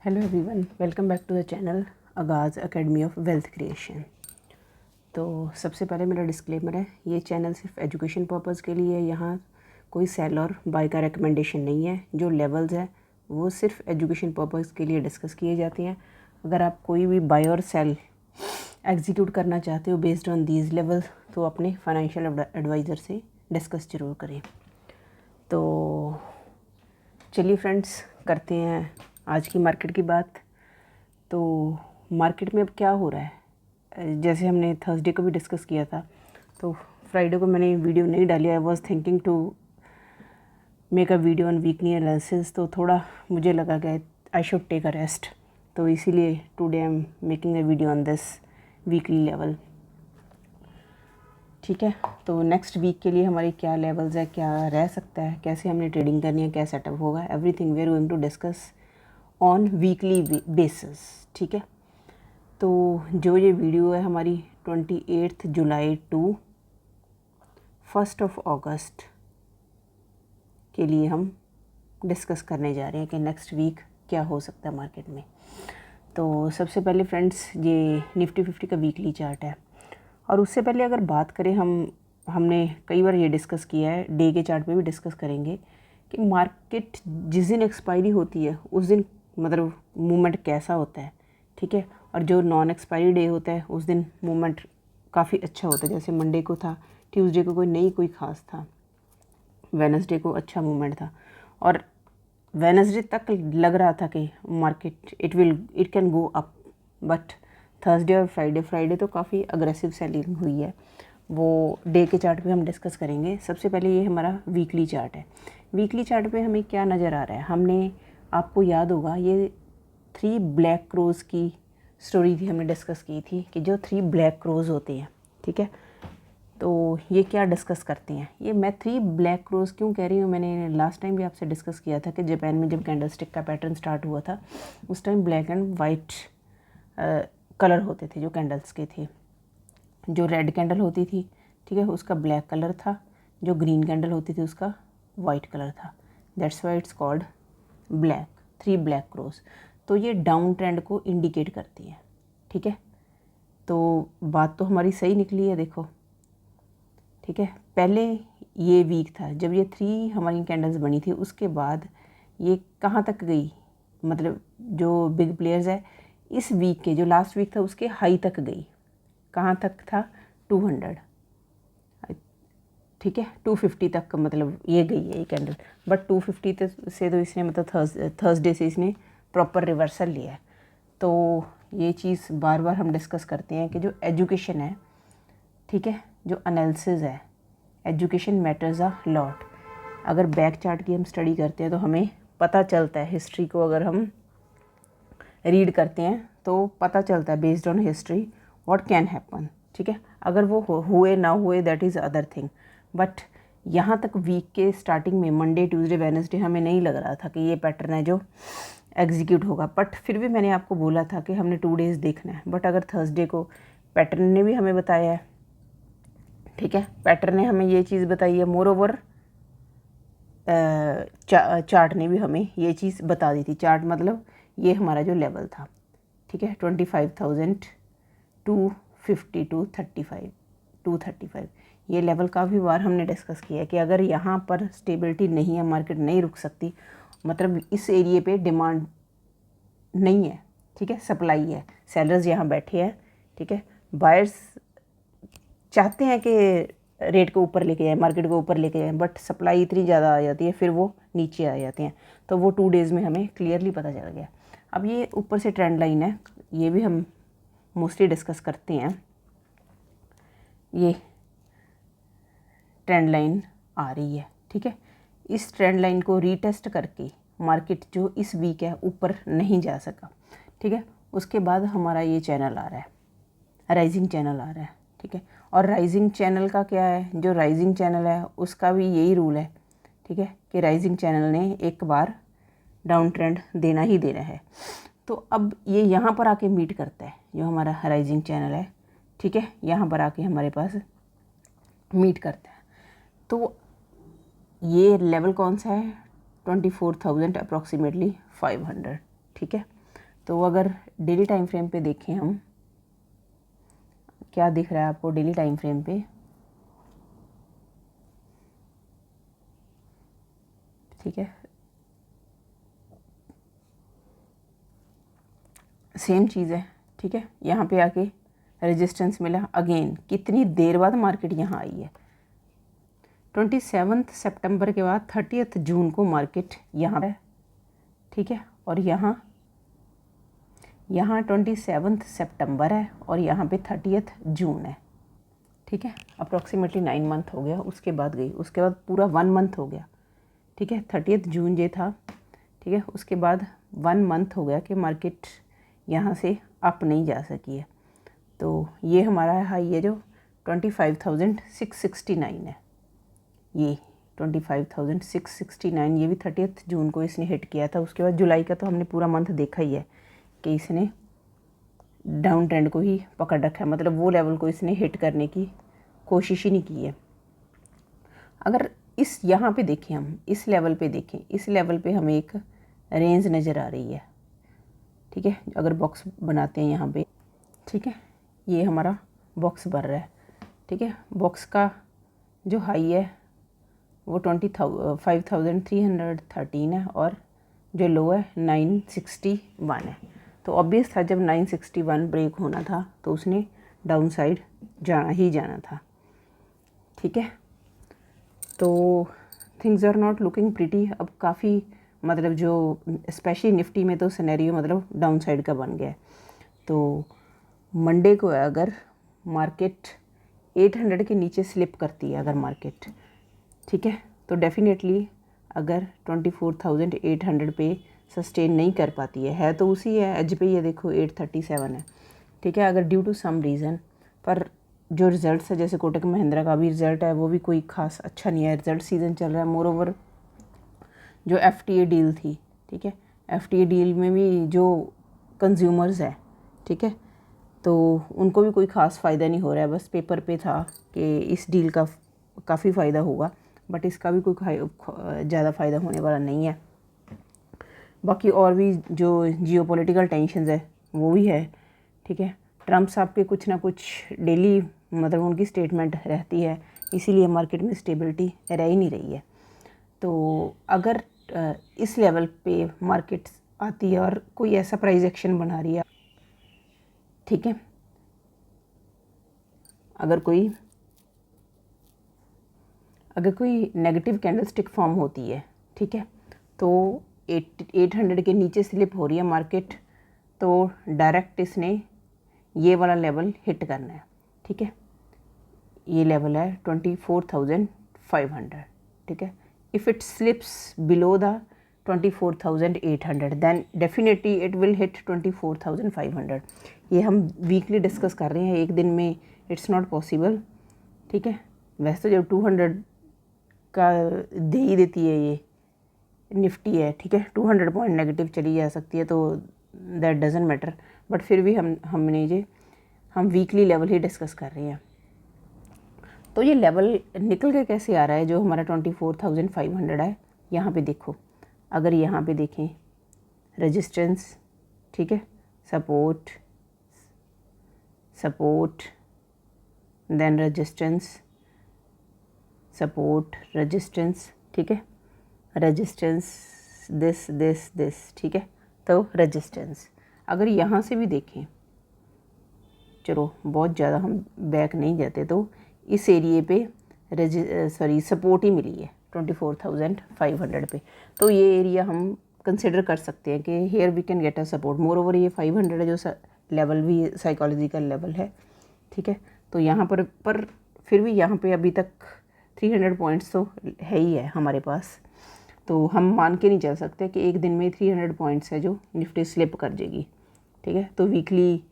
Hello everyone, welcome back to the channel Aagaz Academy of Wealth Creation. तो सबसे पहले मेरा डिस्क्लेमर है, ये चैनल सिर्फ एजुकेशन पर्पज़ के लिए है। यहाँ कोई सेल और बाय का रिकमेंडेशन नहीं है। जो लेवल्स हैं वो सिर्फ एजुकेशन पर्पज़ के लिए डिस्कस किए जाते हैं। अगर आप कोई भी बाय और सेल एग्जीक्यूट करना चाहते हो बेस्ड ऑन दीज लेवल, तो अपने फाइनेंशियल एडवाइज़र से डिस्कस ज़रूर करें। तो चलिए फ्रेंड्स, करते हैं आज की मार्केट की बात। तो मार्केट में अब क्या हो रहा है, जैसे हमने थर्सडे को भी डिस्कस किया था, तो फ्राइडे को मैंने वीडियो नहीं डाली। I was thinking to make a video on weekly analysis, तो थोड़ा मुझे लगा कि I should take a rest, तो इसीलिए today I am making a video on this weekly level. ठीक है, तो नेक्स्ट वीक के लिए हमारी क्या लेवल्स है, क्या रह सकता है, कैसे हमने ट्रेडिंग करनी है, क्या सेटअप होगा, everything we are going to discuss on weekly basis. ठीक है, तो जो ये वीडियो है हमारी 28 जुलाई टू 1 अगस्त के लिए हम डिस्कस करने जा रहे हैं कि नेक्स्ट वीक क्या हो सकता है मार्केट में। तो सबसे पहले फ्रेंड्स, ये निफ्टी 50 का वीकली चार्ट है। और उससे पहले अगर बात करें, हमने कई बार ये डिस्कस किया है, डे के चार्ट पे भी डिस्कस करेंगे कि मार्केट जिस दिन एक्सपायरी होती है उस दिन मतलब मूवमेंट कैसा होता है। ठीक है, और जो नॉन एक्सपायरी डे होता है उस दिन मूवमेंट काफ़ी अच्छा होता है। जैसे मंडे को था, ट्यूसडे को कोई ख़ास था, वेडनेसडे को अच्छा मूवमेंट था, और वेडनेसडे तक लग रहा था कि market it can go up, but Thursday और फ्राइडे तो काफ़ी अग्रेसिव सेलिंग हुई है। वो डे के चार्ट पे हम डिस्कस करेंगे। सबसे पहले ये हमारा वीकली चार्ट है। वीकली चार्ट पे हमें क्या नज़र आ रहा है, हमने, आपको याद होगा, ये 3 ब्लैक क्रोज की स्टोरी थी, हमने डिस्कस की थी कि जो 3 ब्लैक क्रोज होते हैं। ठीक है, तो ये क्या डिस्कस करते हैं, ये मैं 3 ब्लैक क्रोज क्यों कह रही हूँ, मैंने लास्ट टाइम भी आपसे डिस्कस किया था कि जापान में जब कैंडलस्टिक का पैटर्न स्टार्ट हुआ था उस time black and white colour होते थे जो कैंडल्स के थे। जो रेड कैंडल होती थी, ठीक है, उसका ब्लैक कलर था, जो ग्रीन कैंडल होती थी उसका वाइट कलर था। That's why it's called black, 3 black cross. तो ये डाउन ट्रेंड को इंडिकेट करती है। ठीक है, तो बात तो हमारी सही निकली है, देखो। ठीक है, पहले ये वीक था जब ये 3 हमारी कैंडल्स बनी थी, उसके बाद ये कहाँ तक गई, मतलब जो बिग प्लेयर्स है इस वीक के, जो लास्ट वीक था उसके हाई तक गई। कहाँ तक था, 200। ठीक है, 250 तक का मतलब ये गई है ये कैंडल, बट 250 से तो इसने मतलब थर्सडे से इसने प्रॉपर रिवर्सल लिया है। तो ये चीज़ बार बार हम डिस्कस करते हैं कि जो एजुकेशन है, ठीक है, जो एनालिसिस है, एजुकेशन मैटर्स अ लॉट। अगर बैक चार्ट की हम स्टडी करते हैं तो हमें पता चलता है, हिस्ट्री को अगर हम रीड करते हैं तो पता चलता है based on history what can happen. ठीक है, अगर वो हुए ना हुए that is other thing, but यहाँ तक वीक के स्टार्टिंग में मंडे ट्यूसडे वेडनेसडे हमें नहीं लग रहा था कि ये पैटर्न है जो एग्जीक्यूट होगा। बट फिर भी मैंने आपको बोला था कि हमने 2 डेज़ देखना है, बट अगर थर्सडे को पैटर्न ने भी हमें बताया है, ठीक है, पैटर्न ने हमें ये चीज़ बताई है, मोर ओवर चार्ट ने भी हमें ये चीज़ बता दी थी। चार्ट मतलब ये हमारा जो लेवल था, ठीक है, 25,250 टू 235, ये लेवल काफ़ी बार हमने डिस्कस किया है कि अगर यहाँ पर स्टेबिलिटी नहीं है, मार्केट नहीं रुक सकती, मतलब इस एरिए पे डिमांड नहीं है, ठीक है, सप्लाई है, सेलर्स यहाँ बैठे हैं, ठीक है, बायर्स चाहते हैं कि रेट को ऊपर लेके जाए, मार्केट को ऊपर लेके जाए, बट सप्लाई इतनी ज़्यादा आ जाती है फिर वो नीचे आ जाते हैं। तो वो 2 डेज़ में हमें क्लियरली पता चल गया। अब ये ऊपर से ट्रेंड लाइन है, ये भी हम मोस्टली डिस्कस करते हैं। ये ट्रेंड लाइन आ रही है, ठीक है, इस ट्रेंड लाइन को रीटेस्ट करके मार्केट जो इस वीक है ऊपर नहीं जा सका। ठीक है, उसके बाद हमारा ये चैनल आ रहा है, राइजिंग चैनल आ रहा है। ठीक है, और राइजिंग चैनल का क्या है, जो राइजिंग चैनल है उसका भी यही रूल है, ठीक है, कि राइजिंग चैनल ने एक बार डाउन ट्रेंड देना ही देना है। तो अब ये यहाँ पर आके मीट करता है, जो हमारा राइजिंग चैनल है, ठीक है, यहाँ पर आके हमारे पास मीट करता है। तो ये लेवल कौन सा है, 24,000 अप्रॉक्सीमेटली 500। ठीक है, तो अगर डेली टाइम फ्रेम पे देखें हम, क्या दिख रहा है आपको डेली टाइम फ्रेम पे? ठीक है, सेम चीज़ है। ठीक है, यहाँ पे आके रेजिस्टेंस मिला, अगेन कितनी देर बाद मार्केट यहाँ आई है। 27 सितंबर के बाद 30 जून को मार्केट यहाँ है। ठीक है, और यहाँ 27 सितंबर है और यहाँ पे 30 जून है। ठीक है, अप्रॉक्सीमेटली 9 मंथ हो गया, उसके बाद गई, उसके बाद पूरा 1 मंथ हो गया। ठीक है, 30 जून ये था। ठीक है, उसके बाद 1 मंथ हो गया कि मार्केट यहाँ से अप नहीं जा सकी है। तो ये हमारा हाई है जो 25,669 है, ये 25,669, ये भी 30 जून को इसने हिट किया था। उसके बाद जुलाई का तो हमने पूरा मंथ देखा ही है कि इसने डाउन ट्रेंड को ही पकड़ रखा है, मतलब वो लेवल को इसने हिट करने की कोशिश ही नहीं की है। अगर इस यहाँ पे देखें, हम इस लेवल पे देखें, इस लेवल पे हमें एक रेंज नज़र आ रही है। ठीक है, अगर बॉक्स बनाते हैं यहाँ पे, ठीक है, ये हमारा बॉक्स बन रहा है। ठीक है, बॉक्स का जो हाई है वो 25,313 है और जो लो है 961 है। तो ऑब्वियस था जब 961 ब्रेक होना था तो उसने डाउन साइड जाना ही जाना था। ठीक है, तो things are not looking pretty. अब काफ़ी मतलब जो स्पेशली निफ्टी में तो सिनेरियो मतलब डाउन साइड का बन गया है। तो मंडे को है, अगर मार्केट 800 के नीचे स्लिप करती है अगर मार्केट, ठीक है, तो डेफिनेटली अगर 24,800 पे सस्टेन नहीं कर पाती है तो उसी है एज पे, ये देखो 837 है। ठीक है, अगर ड्यू टू सम रीज़न, पर जो रिज़ल्ट है जैसे कोटक महिंद्रा का भी रिज़ल्ट है वो भी कोई खास अच्छा नहीं है, रिज़ल्ट सीज़न चल रहा है। मोर ओवर जो FTA डील थी, ठीक है, FTA डील में भी जो कंज्यूमर्स है, ठीक है, तो उनको भी कोई ख़ास फ़ायदा नहीं हो रहा है। बस पेपर पे था कि इस डील का काफ़ी फ़ायदा होगा, बट इसका भी कोई ज़्यादा फ़ायदा होने वाला नहीं है। बाकी और भी जो जियोपॉलिटिकल टेंशन्स है वो भी है। ठीक है, ट्रम्प साहब के कुछ ना कुछ डेली मतलब उनकी स्टेटमेंट रहती है, इसीलिए मार्केट में स्टेबिलिटी रह ही नहीं रही है। तो अगर इस लेवल पे मार्केट आती है और कोई ऐसा प्राइस एक्शन बना रही है, ठीक है, अगर कोई नेगेटिव कैंडलस्टिक फॉर्म होती है, ठीक है, तो 800 के नीचे स्लिप हो रही है मार्केट, तो डायरेक्ट इसने ये वाला लेवल हिट करना है। ठीक है, ये लेवल है 24,500। ठीक है, if it slips below the 24,800 then definitely it will hit 24,500। ये हम वीकली डिस्कस कर रहे हैं, एक दिन में इट्स नॉट पॉसिबल। ठीक है, वैसे तो जब 200 का दे ही देती है ये निफ्टी है, ठीक है, 200 पॉइंट नेगेटिव चली जा सकती है तो दैट डजेंट मैटर, बट फिर भी हम वीकली लेवल ही डिस्कस कर रहे हैं। तो ये लेवल निकल के कैसे आ रहा है जो हमारा 24,500 है? यहाँ पे देखो, अगर यहाँ पे देखें रेजिस्टेंस, ठीक है, support, then resistance, support, resistance, ठीक है, रेजिस्टेंस, दिस, ठीक है, तो रेजिस्टेंस। अगर यहाँ से भी देखें, चलो बहुत ज़्यादा हम बैक नहीं जाते, तो इस एरिए पे सपोर्ट ही मिली है 24,500 पे। तो ये एरिया हम कंसिडर कर सकते हैं कि here we can get a support. Moreover ये 500 है जो लेवल भी साइकोलॉजिकल लेवल है। ठीक है, तो यहाँ पर फिर भी यहाँ पे अभी तक 300 पॉइंट्स तो है ही है हमारे पास, तो हम मान के नहीं चल सकते कि एक दिन में 300 पॉइंट्स है जो निफ्टी स्लिप कर देगी। ठीक है, तो वीकली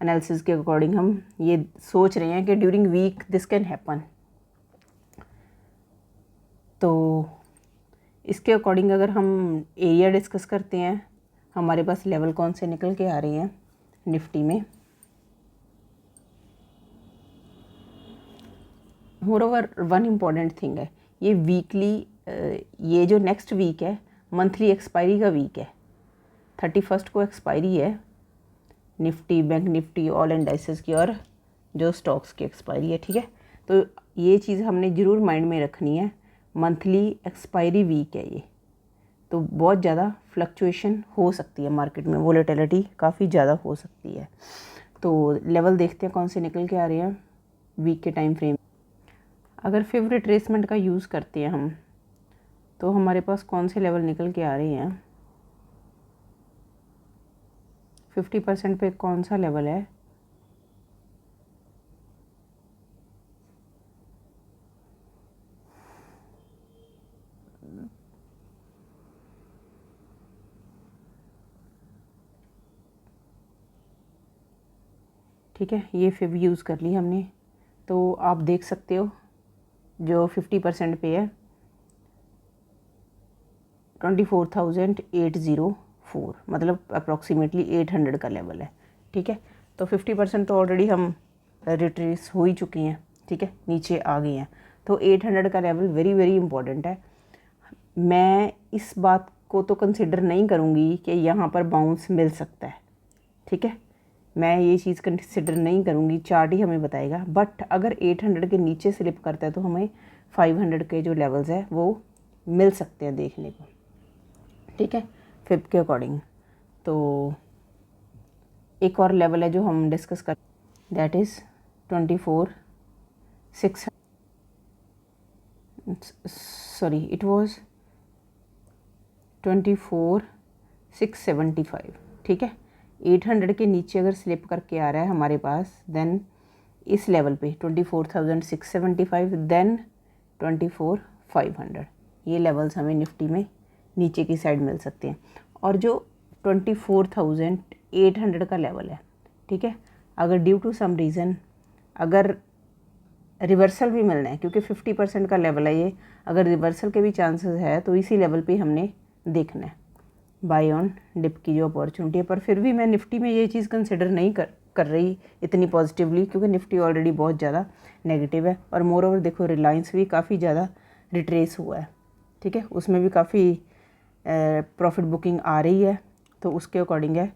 एनालिसिस के अकॉर्डिंग हम ये सोच रहे हैं कि during week this can happen. तो इसके अकॉर्डिंग अगर हम एरिया डिस्कस करते हैं, हमारे पास लेवल कौन से निकल के आ रहे हैं निफ्टी में। More over one important thing है, ये जो नेक्स्ट वीक है मंथली एक्सपायरी का वीक है। 31 को एक्सपायरी है Nifty, bank Nifty, all indices की और जो स्टॉक्स की एक्सपायरी है, ठीक है। तो ये चीज़ हमने ज़रूर माइंड में रखनी है, मंथली एक्सपायरी वीक है ये, तो बहुत ज़्यादा फ्लक्चुएशन हो सकती है मार्केट में, वोलेटिलिटी काफ़ी ज़्यादा हो सकती है। तो लेवल देखते हैं कौन से निकल के आ रहे हैं वीक के टाइम फ्रेम। अगर फेवरेट रिट्रेसमेंट का यूज़ करते हैं हम, तो हमारे पास कौन से लेवल निकल के आ रहे हैं, 50% पे कौन सा लेवल है, ठीक है। ये फिर यूज़ कर ली हमने, तो आप देख सकते हो जो 50% पे है 24,804, मतलब अप्रॉक्सीमेटली 800 का लेवल है, ठीक है। तो 50% तो ऑलरेडी हम रिट्रेस हो ही चुकी हैं, ठीक है, नीचे आ गई हैं। तो 800 का लेवल वेरी वेरी इंपॉर्टेंट है। मैं इस बात को तो कंसिडर नहीं करूँगी कि यहाँ पर बाउंस मिल सकता है, ठीक है, मैं ये चीज़ कंसिडर नहीं करूँगी, चार्ट ही हमें बताएगा। बट अगर 800 के नीचे स्लिप करता है तो हमें 500 के जो लेवल्स है वो मिल सकते हैं देखने को, ठीक है, फिफ्थ के अकॉर्डिंग। तो एक और लेवल है जो हम डिस्कस कर, that is 24,600, sorry it was 24,675, ठीक है। 800 के नीचे अगर स्लिप करके आ रहा है हमारे पास, देन इस लेवल पे 24,675, देन 24,500, ये लेवल्स हमें निफ्टी में नीचे की साइड मिल सकते हैं। और जो 24,800 का लेवल है, ठीक है, अगर ड्यू टू सम रीज़न अगर रिवर्सल भी मिलना है, क्योंकि 50% का लेवल है ये, अगर रिवर्सल के भी चांसेस है तो इसी लेवल पे हमने देखना है बाय ऑन डिप की जो अपॉर्चुनिटी है। पर फिर भी मैं निफ्टी में ये चीज़ कंसिडर नहीं कर रही इतनी पॉजिटिवली, क्योंकि निफ्टी ऑलरेडी बहुत ज़्यादा नेगेटिव है। और मोर ओवर देखो रिलायंस भी काफ़ी ज़्यादा रिट्रेस हुआ है, ठीक है, उसमें भी काफ़ी प्रॉफिट बुकिंग आ रही है। तो उसके अकॉर्डिंग है,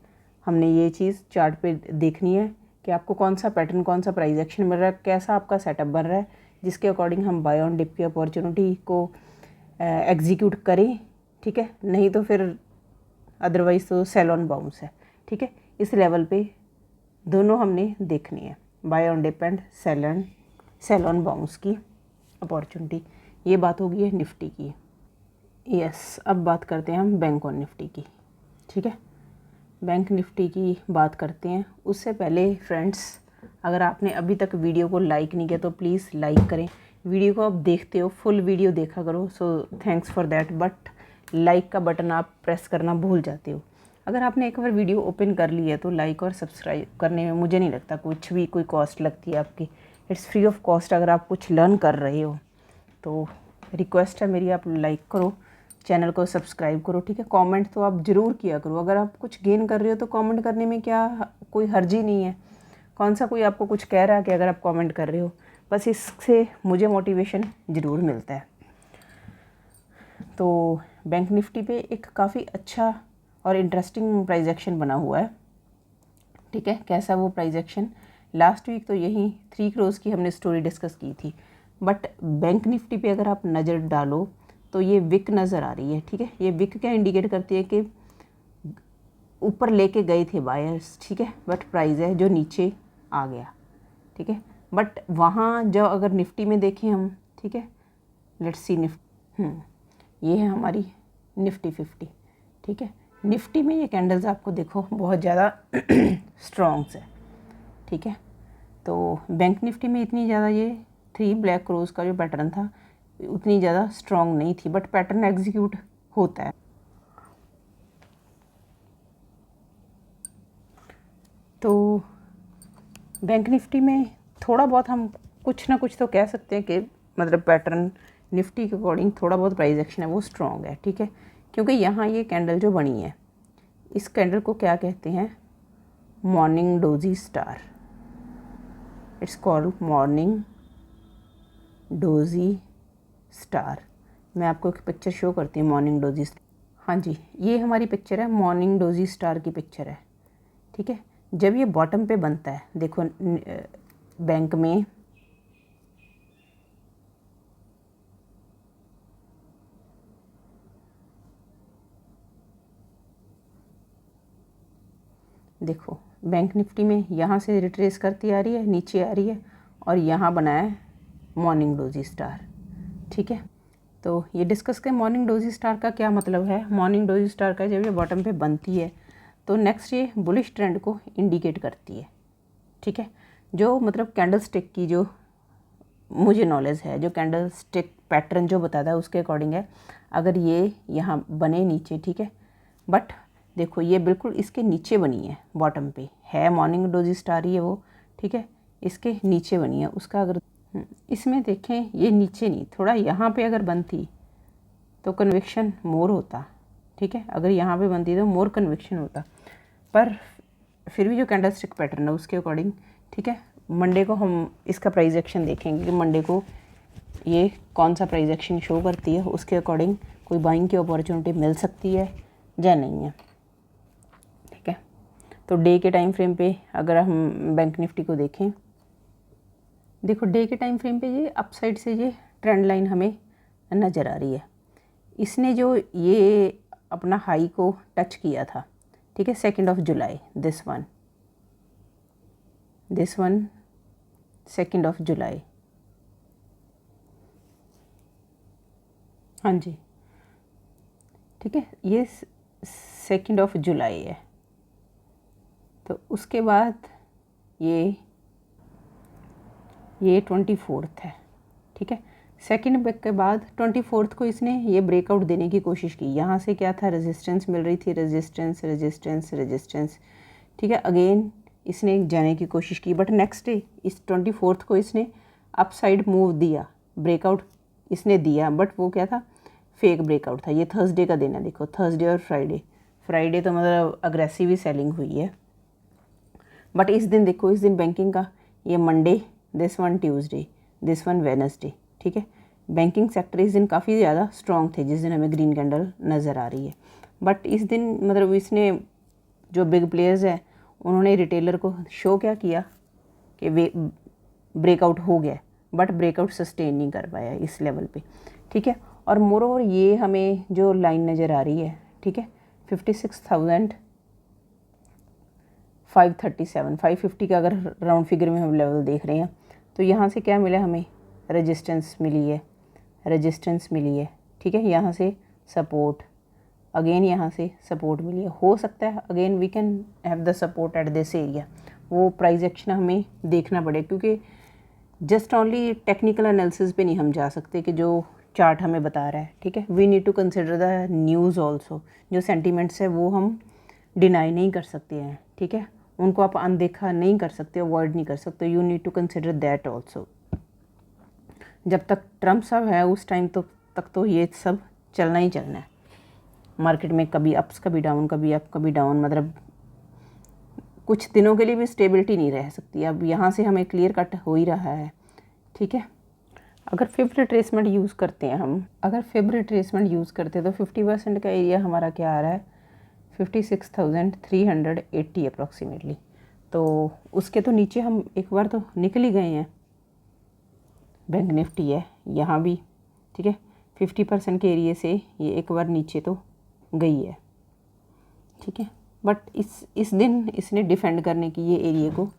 हमने ये चीज़ चार्ट पे देखनी है कि आपको कौन सा पैटर्न, कौन सा प्राइस एक्शन मिल रहा है, कैसा आपका सेटअप बन रहा है, जिसके अकॉर्डिंग हम बाय ऑन डिप की अपॉर्चुनिटी को एग्जीक्यूट करें, ठीक है। नहीं तो फिर अदरवाइज़ तो सेल ऑन बाउंस है, ठीक है। इस लेवल पे दोनों हमने देखनी है, buy on dip and sell on bounce की अपॉर्चुनिटी। ये बात होगी है निफ्टी की। यस, अब बात करते हैं हम बैंक ऑन निफ्टी की, ठीक है। बैंक निफ्टी की बात करते हैं। उससे पहले फ्रेंड्स, अगर आपने अभी तक वीडियो को लाइक नहीं किया तो प्लीज़ लाइक करें। वीडियो को आप देखते हो, फुल वीडियो देखा करो, so thanks for that. But like का बटन आप प्रेस करना भूल जाते हो। अगर आपने एक बार वीडियो ओपन कर ली है तो लाइक और सब्सक्राइब करने में मुझे नहीं लगता कुछ भी कोई कॉस्ट लगती है आपकी, इट्स फ्री ऑफ कॉस्ट। अगर आप कुछ लर्न कर रहे हो तो रिक्वेस्ट है मेरी, आप लाइक करो, चैनल को सब्सक्राइब करो, ठीक है। कमेंट तो आप ज़रूर किया करो, अगर आप कुछ गेन कर रहे हो तो कमेंट करने में क्या कोई हर्जी नहीं है। कौन सा कोई आपको कुछ कह रहा है कि अगर आप कमेंट कर रहे हो, बस इससे मुझे मोटिवेशन ज़रूर मिलता है। तो बैंक निफ्टी पे एक काफ़ी अच्छा और इंटरेस्टिंग प्राइस एक्शन बना हुआ है, ठीक है। कैसा वो प्राइस एक्शन, लास्ट वीक तो यही 3 करोड़ की हमने स्टोरी डिस्कस की थी। बट बैंक निफ्टी पे अगर आप नज़र डालो तो ये विक नज़र आ रही है, ठीक है। ये विक क्या इंडिकेट करती है कि ऊपर लेके गए थे बायर्स, ठीक है, बट प्राइस है जो नीचे आ गया, ठीक है। बट वहाँ जो अगर निफ्टी में देखें हम, ठीक है, लेट्स सी निफ्टी, ये है हमारी निफ्टी 50, ठीक है। निफ्टी में ये कैंडल्स आपको देखो बहुत ज़्यादा स्ट्रॉन्ग्स है, ठीक है। तो बैंक निफ्टी में इतनी ज़्यादा ये 3 ब्लैक क्रोज का जो पैटर्न था उतनी ज़्यादा स्ट्रॉन्ग नहीं थी, बट पैटर्न एग्जीक्यूट होता है। तो बैंक निफ्टी में थोड़ा बहुत हम कुछ ना कुछ तो कह सकते हैं कि मतलब पैटर्न निफ्टी के अकॉर्डिंग थोड़ा बहुत प्राइस एक्शन है वो स्ट्रॉन्ग है, ठीक है। क्योंकि यहाँ ये कैंडल जो बनी है, इस कैंडल को क्या कहते हैं, morning doji star, it's called morning doji star. मैं आपको एक पिक्चर शो करती हूँ मॉर्निंग डोजी स्टार। हाँ जी, ये हमारी पिक्चर है, मॉर्निंग डोजी स्टार की पिक्चर है, ठीक है। जब ये बॉटम पे बनता है, देखो बैंक में देखो बैंक निफ्टी में यहाँ से रिट्रेस करती आ रही है, नीचे आ रही है, और यहाँ बनाया है मॉर्निंग डोजी स्टार, ठीक है। तो ये डिस्कस करें मॉर्निंग डोजी स्टार का क्या मतलब है। मॉर्निंग डोजी स्टार का जब ये बॉटम पे बनती है तो नेक्स्ट ये बुलिश ट्रेंड को इंडिकेट करती है, ठीक है। जो मतलब कैंडल स्टिक की जो मुझे नॉलेज है, जो कैंडल स्टिक पैटर्न जो बताता है उसके अकॉर्डिंग है, अगर ये यहाँ बने नीचे, ठीक है, बट देखो ये बिल्कुल इसके नीचे बनी है, बॉटम पे है, मॉर्निंग डोजी स्टार ही है वो, ठीक है, इसके नीचे बनी है। उसका अगर इसमें देखें ये नीचे नहीं, थोड़ा यहाँ पे अगर बनती तो कन्विक्शन मोर होता, ठीक है। अगर यहाँ पे बनती तो मोर कन्विक्शन होता, पर फिर भी जो कैंडल स्टिक पैटर्न है उसके अकॉर्डिंग, ठीक है। मंडे को हम इसका प्राइस एक्शन देखेंगे कि मंडे को ये कौन सा प्राइस एक्शन शो करती है, उसके अकॉर्डिंग कोई बाइंग की अपॉर्चुनिटी मिल सकती है या नहीं है, ठीक है। तो डे के टाइम फ्रेम पे अगर हम बैंक निफ्टी को देखें, देखो डे के टाइम फ्रेम पे ये अपसाइड से ये ट्रेंड लाइन हमें नज़र आ रही है। इसने जो ये अपना हाई को टच किया था, ठीक है, 2 जुलाई, दिस वन 2 जुलाई, हाँ जी, ठीक है, ये 2 जुलाई है। तो उसके बाद ये 24 है, ठीक है। सेकेंड बैक के बाद 24 को इसने ये ब्रेकआउट देने की कोशिश की। यहाँ से क्या था, रेजिस्टेंस मिल रही थी, रेजिस्टेंस रेजिस्टेंस रेजिस्टेंस, ठीक है। अगेन इसने जाने की कोशिश की, बट नेक्स्ट डे इस 24 को इसने अप साइड मूव दिया, ब्रेकआउट इसने दिया, बट वो क्या था, फेक ब्रेकआउट था। ये थर्सडे का दिन है, देखो थर्सडे और फ्राइडे तो मतलब अग्रेसिव ही सेलिंग हुई है। बट इस दिन देखो, इस दिन बैंकिंग का ये Monday, this one Tuesday, this one Wednesday, ठीक है। बैंकिंग सेक्टर इस दिन काफ़ी ज़्यादा स्ट्रॉन्ग थे, जिस दिन हमें ग्रीन कैंडल नज़र आ रही है। बट इस दिन मतलब इसने जो बिग प्लेयर्स हैं उन्होंने रिटेलर को शो क्या किया कि वे ब्रेकआउट हो गया, बट ब्रेकआउट सस्टेन नहीं कर पाया इस लेवल पे, ठीक है। और मोर ओवर ये हमें जो लाइन नज़र आ रही है, ठीक है, 56,537 550 का अगर राउंड फिगर में हम लेवल देख रहे हैं, तो यहाँ से क्या मिला हमें, रेजिस्टेंस मिली है, रेजिस्टेंस मिली है, ठीक है। यहाँ से सपोर्ट, अगेन यहाँ से सपोर्ट मिली है। हो सकता है again we can have the support at this area, वो प्राइस एक्शन हमें देखना पड़े, क्योंकि जस्ट ओनली टेक्निकल एनालिसिस पे नहीं हम जा सकते कि जो चार्ट हमें बता रहा है, ठीक है। We need to consider the news also, जो सेंटीमेंट्स है वो हम डिनाई नहीं कर सकते हैं, ठीक है, उनको आप अनदेखा नहीं कर सकते, अवॉइड नहीं कर सकते, you need to consider that also. जब तक ट्रम्प साहब है उस टाइम तक तो ये सब चलना ही चलना है मार्केट में, कभी अप्स कभी डाउन, कभी अप कभी डाउन, मतलब कुछ दिनों के लिए भी स्टेबिलिटी नहीं रह सकती। अब यहाँ से हमें क्लियर कट हो ही रहा है, ठीक है। अगर फिब रिट्रेसमेंट यूज़ करते हैं हम, अगर फिब रिट्रेसमेंट यूज़ करते हैं तो 50% का एरिया हमारा क्या आ रहा है, 56,380 अप्रॉक्सीमेटली। तो उसके तो नीचे हम एक बार तो निकल ही गए हैं। बैंक निफ्टी है यहाँ भी, ठीक है, 50% के एरिए से ये एक बार नीचे तो गई है, ठीक है। बट इस दिन इसने डिफेंड करने की ये एरिया को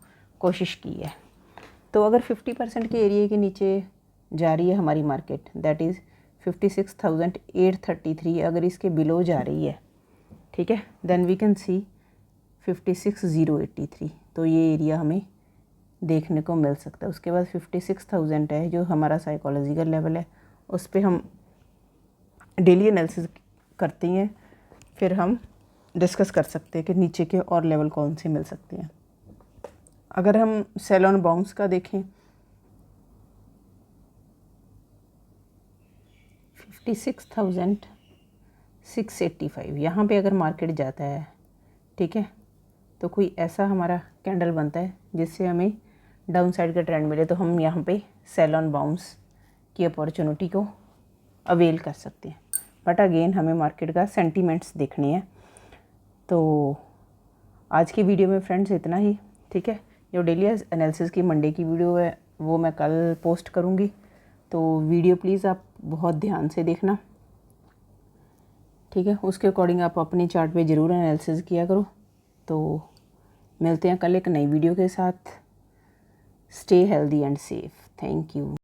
कोशिश की है। तो अगर 50% के एरिया के नीचे जा रही है हमारी मार्केट, दैट इज़ 56,833, अगर इसके बिलो जा रही है, ठीक है, देन वी कैन सी 56,083, तो ये एरिया हमें देखने को मिल सकता है। उसके बाद 56,000 है जो हमारा साइकोलॉजिकल लेवल है, उस पर हम डेली एनालिसिस करते हैं, फिर हम डिस्कस कर सकते हैं कि नीचे के और लेवल कौन से मिल सकते हैं। अगर हम सेल ऑन बाउंस का देखें, 56,685, यहाँ पे अगर मार्केट जाता है, ठीक है, तो कोई ऐसा हमारा कैंडल बनता है जिससे हमें डाउन साइड का ट्रेंड मिले, तो हम यहाँ पे सेल ऑन बाउंस की अपॉर्चुनिटी को अवेल कर सकते हैं। बट अगेन हमें मार्केट का सेंटीमेंट्स देखने हैं। तो आज की वीडियो में फ्रेंड्स इतना ही, ठीक है। जो डेली एनालिसिस की मंडे की वीडियो है वो मैं कल पोस्ट करूँगी, तो वीडियो प्लीज़ आप बहुत ध्यान से देखना, ठीक है। उसके अकॉर्डिंग आप अपने चार्ट पे ज़रूर एनालिसिस किया करो। तो मिलते हैं कल एक नई वीडियो के साथ। Stay healthy and safe. Thank you.